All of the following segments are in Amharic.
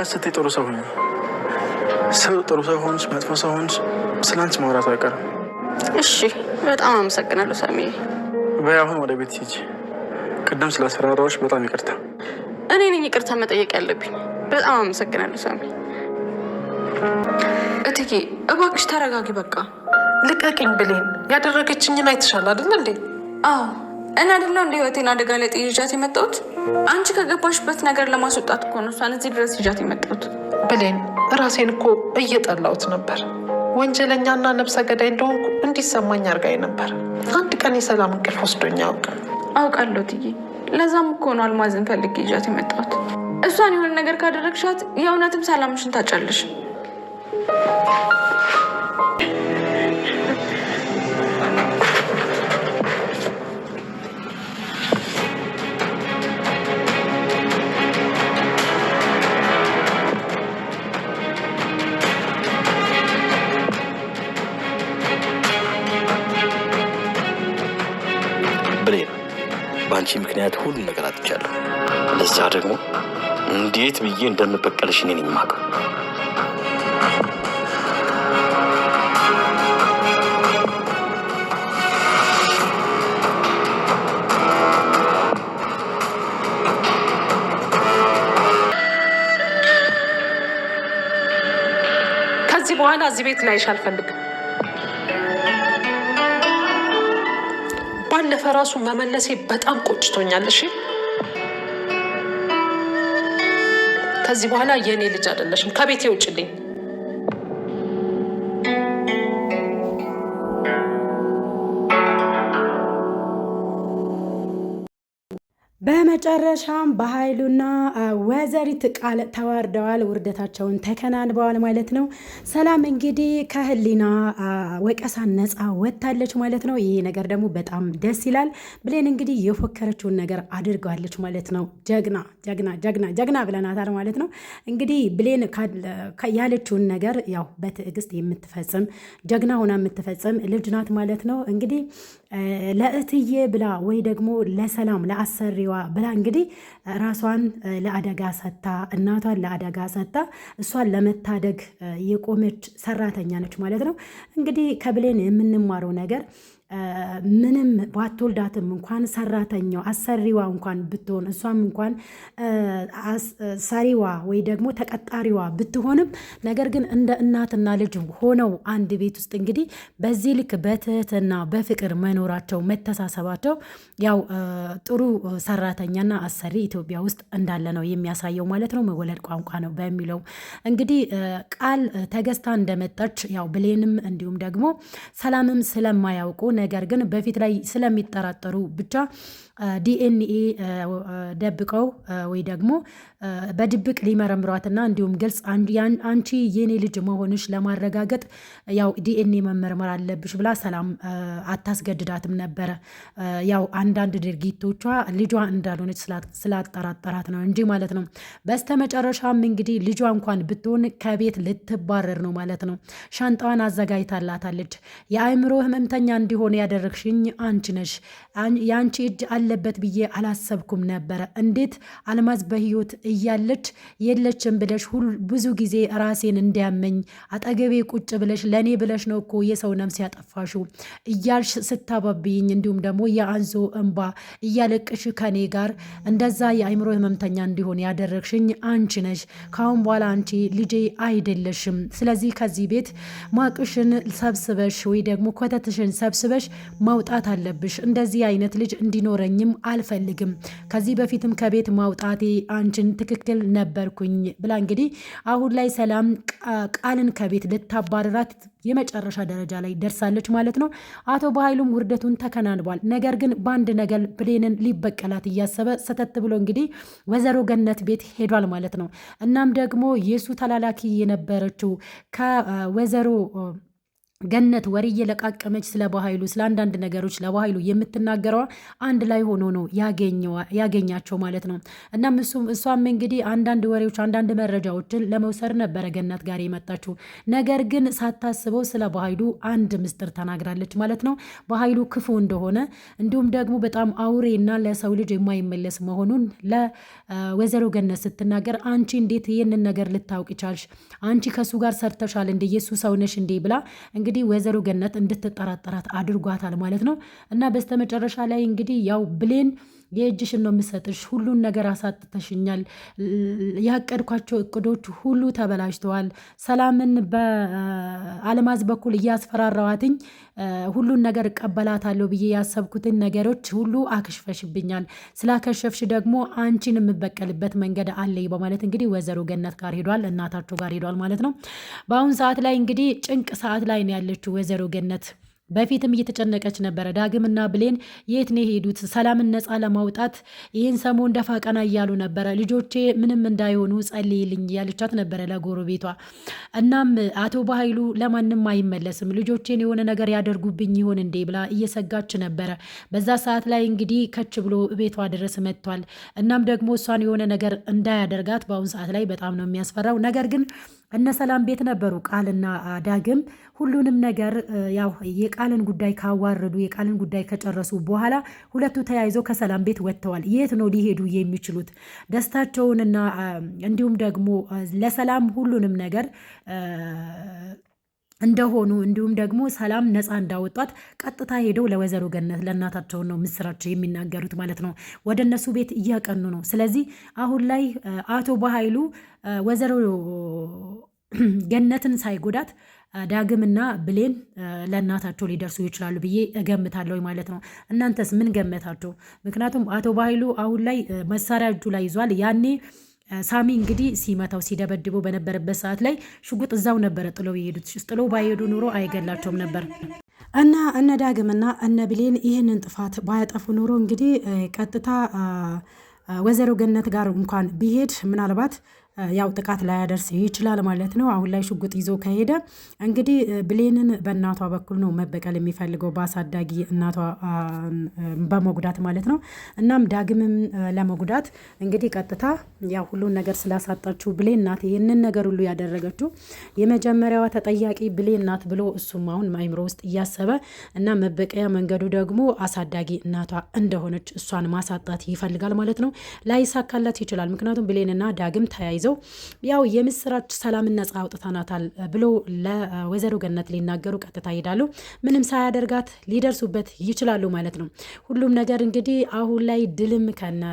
ስትይ ጥሩ ሰው ሆኝ ሰው ጥሩ ሰው ሆንሽ መጥፎ ሰው ሆንሽ ስላንቺ ማውራቱ አይቀርም። እሺ በጣም አመሰግናለሁ ሳሚ። በይ አሁን ወደ ቤት ሂጂ። ቅድም ስላስፈራራሁሽ በጣም ይቅርታ። እኔ ነኝ ይቅርታ መጠየቅ ያለብኝ። በጣም አመሰግናለሁ ሳሚ። እትዬ እባክሽ ተረጋጊ። በቃ ልቀቅኝ ብሌን። ያደረገችኝን አይተሻል አይደል እንዴ? አዎ እኔ አይደለሁ እንደ ህይወቴን አደጋ ላይ ጥዬ ይዣት የመጣሁት። አንቺ ከገባሽበት ነገር ለማስወጣት እኮ ነው እሷን እዚህ ድረስ ይዣት የመጣሁት። ብሌን ራሴን እኮ እየጠላሁት ነበር። ወንጀለኛና ነብሰ ገዳይ እንደሆንኩ እንዲሰማኝ አድርጋኝ ነበር። አንድ ቀን የሰላም እንቅልፍ ወስዶኝ አያውቅም። አውቃለሁ እትዬ። ለዛም እኮ ነው አልማዝን ፈልጌ ይዣት የመጣሁት። እሷን የሆነ ነገር ካደረግሻት የእውነትም ሰላምሽን ታጫለሽ። በአንቺ ምክንያት ሁሉ ነገር አጥቻለሁ። ለዛ ደግሞ እንዴት ብዬ እንደምበቀልሽ እኔን የማውቀው። ከዚህ በኋላ እዚህ ቤት ላይሽ አልፈልግም። ባለፈ ራሱ መመለሴ በጣም ቆጭቶኛል። እሺ ከዚህ በኋላ የእኔ ልጅ አይደለሽም። ከቤቴ ውጭልኝ። በመጨረሻም በኃይሉና ወይዘሪት ቃል ተዋርደዋል። ውርደታቸውን ተከናንበዋል ማለት ነው። ሰላም እንግዲህ ከህሊና ወቀሳ ነፃ ወጥታለች ማለት ነው። ይሄ ነገር ደግሞ በጣም ደስ ይላል። ብሌን እንግዲህ የፎከረችውን ነገር አድርጋለች ማለት ነው። ጀግና ጀግና ጀግና ጀግና ብለናታል ማለት ነው። እንግዲህ ብሌን ያለችውን ነገር ያው በትዕግስት የምትፈጽም ጀግና ሆና የምትፈጽም ልጅ ናት ማለት ነው። እንግዲህ ለእትዬ ብላ ወይ ደግሞ ለሰላም ለአሰሪዋ ብላ እንግዲህ ራሷን ለአደጋ ሰታ እናቷን ለአደጋ ሰታ እሷን ለመታደግ የቆመች ሰራተኛ ነች ማለት ነው። እንግዲህ ከብሌን የምንማረው ነገር ምንም ባትወልዳትም እንኳን ሰራተኛው አሰሪዋ እንኳን ብትሆን እሷም እንኳን ሰሪዋ ወይ ደግሞ ተቀጣሪዋ ብትሆንም ነገር ግን እንደ እናትና ልጅ ሆነው አንድ ቤት ውስጥ እንግዲህ በዚህ ልክ በትህትና በፍቅር መኖራቸው መተሳሰባቸው ያው ጥሩ ሰራተኛና አሰሪ ኢትዮጵያ ውስጥ እንዳለ ነው የሚያሳየው ማለት ነው። መወለድ ቋንቋ ነው በሚለው እንግዲህ ቃል ተገዝታ እንደመጣች ያው ብሌንም እንዲሁም ደግሞ ሰላምም ስለማያውቁ ነገር ግን በፊት ላይ ስለሚጠራጠሩ ብቻ ዲኤንኤ ደብቀው ወይ ደግሞ በድብቅ ሊመረምሯትና እንዲሁም ግልጽ አንቺ የኔ ልጅ መሆንሽ ለማረጋገጥ ያው ዲኤንኤ መመርመር አለብሽ ብላ ሰላም አታስገድዳትም ነበረ። ያው አንዳንድ ድርጊቶቿ ልጇ እንዳልሆነች ስላጠራጠራት ነው እንጂ ማለት ነው። በስተመጨረሻም እንግዲህ ልጇ እንኳን ብትሆን ከቤት ልትባረር ነው ማለት ነው። ሻንጣዋን አዘጋጅታላታለች። የአእምሮ ህመምተኛ እንዲሆን ያደረግሽኝ አንቺ ነሽ። የአንቺ እጅ አለበት ብዬ አላሰብኩም ነበረ። እንዴት አልማዝ በህይወት እያለች የለችም ብለሽ ብዙ ጊዜ ራሴን እንዲያመኝ አጠገቤ ቁጭ ብለሽ ለእኔ ብለሽ ነው እኮ የሰው ነፍስ ያጠፋሽው እያልሽ ስታባብይኝ እንዲሁም ደግሞ የአንዞ እንባ እያለቅሽ ከኔ ጋር እንደዛ የአእምሮ ህመምተኛ እንዲሆን ያደረግሽኝ አንቺ ነሽ። ካሁን በኋላ አንቺ ልጄ አይደለሽም። ስለዚህ ከዚህ ቤት ማቅሽን ሰብስበሽ ወይ ደግሞ ኮተትሽን ሰብስበሽ ማውጣት አለብሽ። እንደዚህ አይነት ልጅ እንዲኖረኝም አልፈልግም። ከዚህ በፊትም ከቤት ማውጣቴ አንቺን ትክክል ነበርኩኝ ብላ እንግዲህ አሁን ላይ ሰላም ቃልን ከቤት ልታባረራት የመጨረሻ ደረጃ ላይ ደርሳለች ማለት ነው። አቶ በኃይሉም ውርደቱን ተከናንቧል። ነገር ግን በአንድ ነገር ብሌንን ሊበቀላት እያሰበ ሰተት ብሎ እንግዲህ ወይዘሮ ገነት ቤት ሄዷል ማለት ነው። እናም ደግሞ የሱ ተላላኪ የነበረችው ከወይዘሮ ገነት ወሬ እየለቃቀመች ስለ በኃይሉ ስለ አንዳንድ ነገሮች ለበኃይሉ የምትናገረዋ አንድ ላይ ሆኖ ነው ያገኛቸው ማለት ነው። እናም እሷም እንግዲህ አንዳንድ ወሬዎች አንዳንድ መረጃዎችን ለመውሰድ ነበረ ገነት ጋር የመጣችው። ነገር ግን ሳታስበው ስለ በኃይሉ አንድ ምስጢር ተናግራለች ማለት ነው። በኃይሉ ክፉ እንደሆነ እንዲሁም ደግሞ በጣም አውሬና ለሰው ልጅ የማይመለስ መሆኑን ለወይዘሮ ገነት ስትናገር አንቺ እንዴት ይህንን ነገር ልታውቅ ቻልሽ? አንቺ ከሱ ጋር ሰርተሻል እንደ የሱ ሰው ነሽ እንዴ ብላ እንግዲህ ወይዘሮ ገነት እንድትጠራጠራት አድርጓታል ማለት ነው። እና በስተመጨረሻ ላይ እንግዲህ ያው ብሌን የእጅሽን ነው የምሰጥሽ፣ ሁሉን ነገር አሳጥተሽኛል፣ ያቀድኳቸው እቅዶች ሁሉ ተበላሽተዋል፣ ሰላምን በአልማዝ በኩል እያስፈራራዋትኝ ሁሉን ነገር እቀበላታለሁ ብዬ ያሰብኩትን ነገሮች ሁሉ አክሽፈሽብኛል፣ ስላከሸፍሽ ደግሞ አንቺን የምበቀልበት መንገድ አለኝ በማለት እንግዲህ ወይዘሮ ገነት ጋር ሄዷል፣ እናታቸው ጋር ሄዷል ማለት ነው። በአሁን ሰዓት ላይ እንግዲህ ጭንቅ ሰዓት ላይ ነው ያለችው ወይዘሮ ገነት። በፊትም እየተጨነቀች ነበረ። ዳግምና ብሌን የት ነው የሄዱት? ሰላምን ነፃ ለማውጣት ይህን ሰሞን ደፋ ቀና እያሉ ነበረ። ልጆቼ ምንም እንዳይሆኑ ጸልይልኝ እያለቻት ነበረ ለጎረቤቷ። እናም አቶ በኃይሉ ለማንም አይመለስም፣ ልጆቼን የሆነ ነገር ያደርጉብኝ ይሆን እንዴ ብላ እየሰጋች ነበረ። በዛ ሰዓት ላይ እንግዲህ ከች ብሎ ቤቷ ድረስ መጥቷል። እናም ደግሞ እሷን የሆነ ነገር እንዳያደርጋት በአሁን ሰዓት ላይ በጣም ነው የሚያስፈራው። ነገር ግን እነ ሰላም ቤት ነበሩ ቃልና ዳግም። ሁሉንም ነገር ያው የቃልን ጉዳይ ካዋረዱ የቃልን ጉዳይ ከጨረሱ በኋላ ሁለቱ ተያይዘው ከሰላም ቤት ወጥተዋል። የት ነው ሊሄዱ የሚችሉት? ደስታቸውንና እንዲሁም ደግሞ ለሰላም ሁሉንም ነገር እንደሆኑ እንዲሁም ደግሞ ሰላም ነፃ እንዳወጧት ቀጥታ ሄደው ለወይዘሮ ገነት ለእናታቸው ነው ምስራቸው የሚናገሩት ማለት ነው። ወደ እነሱ ቤት እያቀኑ ነው። ስለዚህ አሁን ላይ አቶ በኃይሉ ወይዘሮ ገነትን ሳይጎዳት ዳግምና ብሌን ለእናታቸው ሊደርሱ ይችላሉ ብዬ እገምታለሁ ማለት ነው። እናንተስ ምን ገመታችሁ? ምክንያቱም አቶ በኃይሉ አሁን ላይ መሳሪያ እጁ ላይ ይዟል። ያኔ ሳሚ እንግዲህ ሲመታው ሲደበድበው በነበረበት ሰዓት ላይ ሽጉጥ እዛው ነበረ ጥለው የሄዱት። ጥለው ባይሄዱ ኑሮ አይገላቸውም ነበር። እና እነ ዳግምና እነ ብሌን ይህንን ጥፋት ባያጠፉ ኑሮ እንግዲህ ቀጥታ ወይዘሮ ገነት ጋር እንኳን ቢሄድ ምናልባት ያው ጥቃት ላያደርስ ይችላል ማለት ነው። አሁን ላይ ሽጉጥ ይዞ ከሄደ እንግዲህ ብሌንን በእናቷ በኩል ነው መበቀል የሚፈልገው በአሳዳጊ እናቷ በመጉዳት ማለት ነው። እናም ዳግምም ለመጉዳት እንግዲህ ቀጥታ ያው ሁሉን ነገር ስላሳጣችው ብሌን ናት ይህንን ነገር ሁሉ ያደረገችው። የመጀመሪያዋ ተጠያቂ ብሌን ናት ብሎ እሱም አሁን አይምሮ ውስጥ እያሰበ እና መበቀያ መንገዱ ደግሞ አሳዳጊ እናቷ እንደሆነች እሷን ማሳጣት ይፈልጋል ማለት ነው። ላይሳካላት ይችላል። ምክንያቱም ብሌንና ዳግም ተያይዘው ያው የምስራች ሰላምን ነፃ አውጥተናታል ብሎ ለወይዘሮ ገነት ሊናገሩ ቀጥታ ይሄዳሉ። ምንም ሳያደርጋት ሊደርሱበት ይችላሉ ማለት ነው። ሁሉም ነገር እንግዲህ አሁን ላይ ድልም ከነ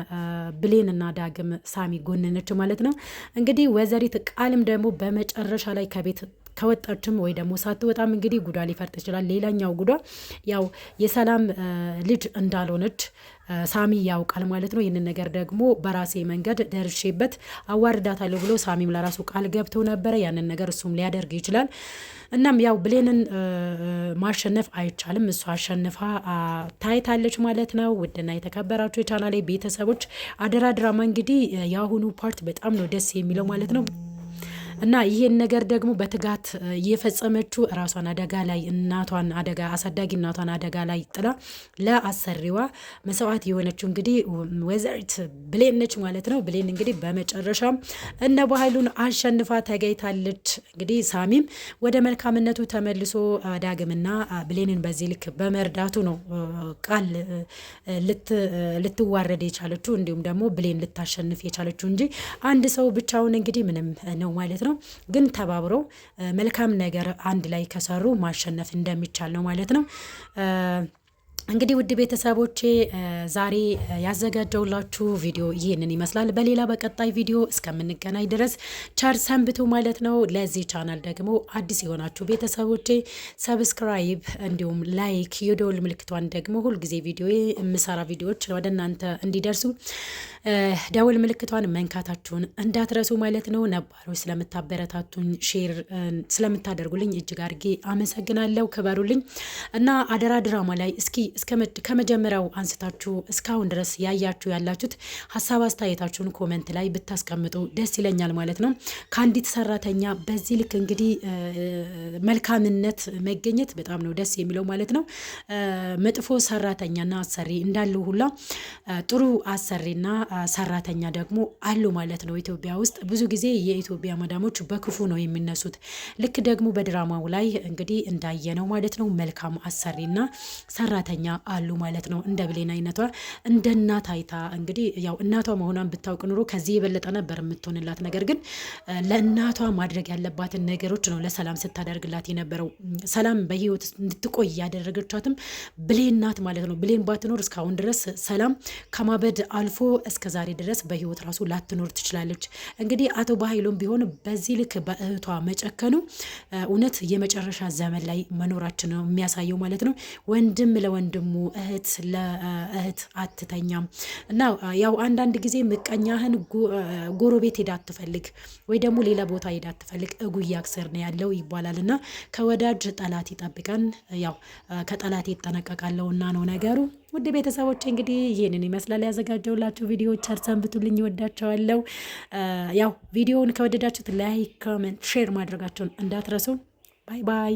ብሌንና ዳግም ሳሚ ጎንነች ማለት ነው። እንግዲህ ወይዘሪት ቃልም ደግሞ በመጨረሻ ላይ ከቤት ከወጣችም ወይ ደግሞ ሳትወጣም እንግዲህ ጉዷ ሊፈርጥ ይችላል። ሌላኛው ጉዷ ያው የሰላም ልጅ እንዳልሆነች ሳሚ ያውቃል ማለት ነው። ይህንን ነገር ደግሞ በራሴ መንገድ ደርሼበት አዋርዳታለሁ ብሎ ሳሚም ለራሱ ቃል ገብቶ ነበረ። ያንን ነገር እሱም ሊያደርግ ይችላል። እናም ያው ብሌንን ማሸነፍ አይቻልም። እሷ አሸንፋ ታይታለች ማለት ነው። ውድና የተከበራችሁ የቻናሌ ቤተሰቦች አደራ ድራማ እንግዲህ የአሁኑ ፓርት በጣም ነው ደስ የሚለው ማለት ነው። እና ይሄን ነገር ደግሞ በትጋት የፈጸመችው ራሷን አደጋ ላይ እናቷን አደጋ አሳዳጊ እናቷን አደጋ ላይ ጥላ ለአሰሪዋ መስዋዕት የሆነችው እንግዲህ ወይዘሪት ብሌን ነች ማለት ነው። ብሌን እንግዲህ በመጨረሻም እነ በኃይሉን አሸንፋ ተገኝታለች። እንግዲህ ሳሚም ወደ መልካምነቱ ተመልሶ ዳግምና ብሌንን በዚህ ልክ በመርዳቱ ነው ቃል ልትዋረድ የቻለችው እንዲሁም ደግሞ ብሌን ልታሸንፍ የቻለችው እንጂ አንድ ሰው ብቻውን እንግዲህ ምንም ነው ማለት ነው። ግን ተባብረው መልካም ነገር አንድ ላይ ከሰሩ ማሸነፍ እንደሚቻል ነው ማለት ነው። እንግዲህ ውድ ቤተሰቦቼ ዛሬ ያዘጋጀውላችሁ ቪዲዮ ይህንን ይመስላል። በሌላ በቀጣይ ቪዲዮ እስከምንገናኝ ድረስ ቸር ሰንብቱ ማለት ነው። ለዚህ ቻናል ደግሞ አዲስ የሆናችሁ ቤተሰቦቼ ሰብስክራይብ እንዲሁም ላይክ የደወል ምልክቷን ደግሞ ሁልጊዜ ቪዲዮ የምሰራ ቪዲዮዎች ወደ እናንተ እንዲደርሱ ደወል ምልክቷን መንካታችሁን እንዳትረሱ ማለት ነው። ነባሮች ስለምታበረታቱኝ ሼር ስለምታደርጉልኝ እጅግ አድርጌ አመሰግናለሁ። ክበሩልኝ እና አደራ ድራማ ላይ እስኪ ከመጀመሪያው አንስታችሁ እስካሁን ድረስ ያያችሁ ያላችሁት ሀሳብ አስተያየታችሁን ኮመንት ላይ ብታስቀምጡ ደስ ይለኛል ማለት ነው። ከአንዲት ሰራተኛ በዚህ ልክ እንግዲህ መልካምነት መገኘት በጣም ነው ደስ የሚለው ማለት ነው። መጥፎ ሰራተኛና አሰሪ እንዳለው ሁላ ጥሩ አሰሪና ሰራተኛ ደግሞ አሉ ማለት ነው። ኢትዮጵያ ውስጥ ብዙ ጊዜ የኢትዮጵያ መዳሞች በክፉ ነው የሚነሱት። ልክ ደግሞ በድራማው ላይ እንግዲህ እንዳየነው ማለት ነው መልካም አሰሪና ሰራተኛ አሉ ማለት ነው። እንደ ብሌን አይነቷ እንደ እናት አይታ እንግዲህ ያው እናቷ መሆኗን ብታውቅ ኑሮ ከዚህ የበለጠ ነበር የምትሆንላት። ነገር ግን ለእናቷ ማድረግ ያለባትን ነገሮች ነው ለሰላም ስታደርግላት የነበረው። ሰላም በህይወት እንድትቆይ ያደረገቻትም ብሌን ናት ማለት ነው። ብሌን ባትኖር እስካሁን ድረስ ሰላም ከማበድ አልፎ እስከ ዛሬ ድረስ በህይወት ራሱ ላትኖር ትችላለች። እንግዲህ አቶ በኃይሉም ቢሆን በዚህ ልክ በእህቷ መጨከኑ እውነት የመጨረሻ ዘመን ላይ መኖራችን ነው የሚያሳየው ማለት ነው። ወንድም ለወንድሙ እህት ለእህት አትተኛም እና ያው አንዳንድ ጊዜ ምቀኛህን ጎረቤት ሄዳ አትፈልግ ወይ ደግሞ ሌላ ቦታ ሄዳ አትፈልግ፣ እጉያ ስር ነው ያለው ይባላል እና ከወዳጅ ጠላት ይጠብቀን። ያው ከጠላት ይጠነቀቃለው እና ነው ነገሩ። ውድ ቤተሰቦች እንግዲህ ይህንን ይመስላል ያዘጋጀውላችሁ ቪዲዮ። ቸር ሰንብቱልኝ፣ ይወዳቸዋለሁ። ያው ቪዲዮውን ከወደዳችሁት ላይክ፣ ኮሜንት፣ ሼር ማድረጋቸውን እንዳትረሱ። ባይ ባይ።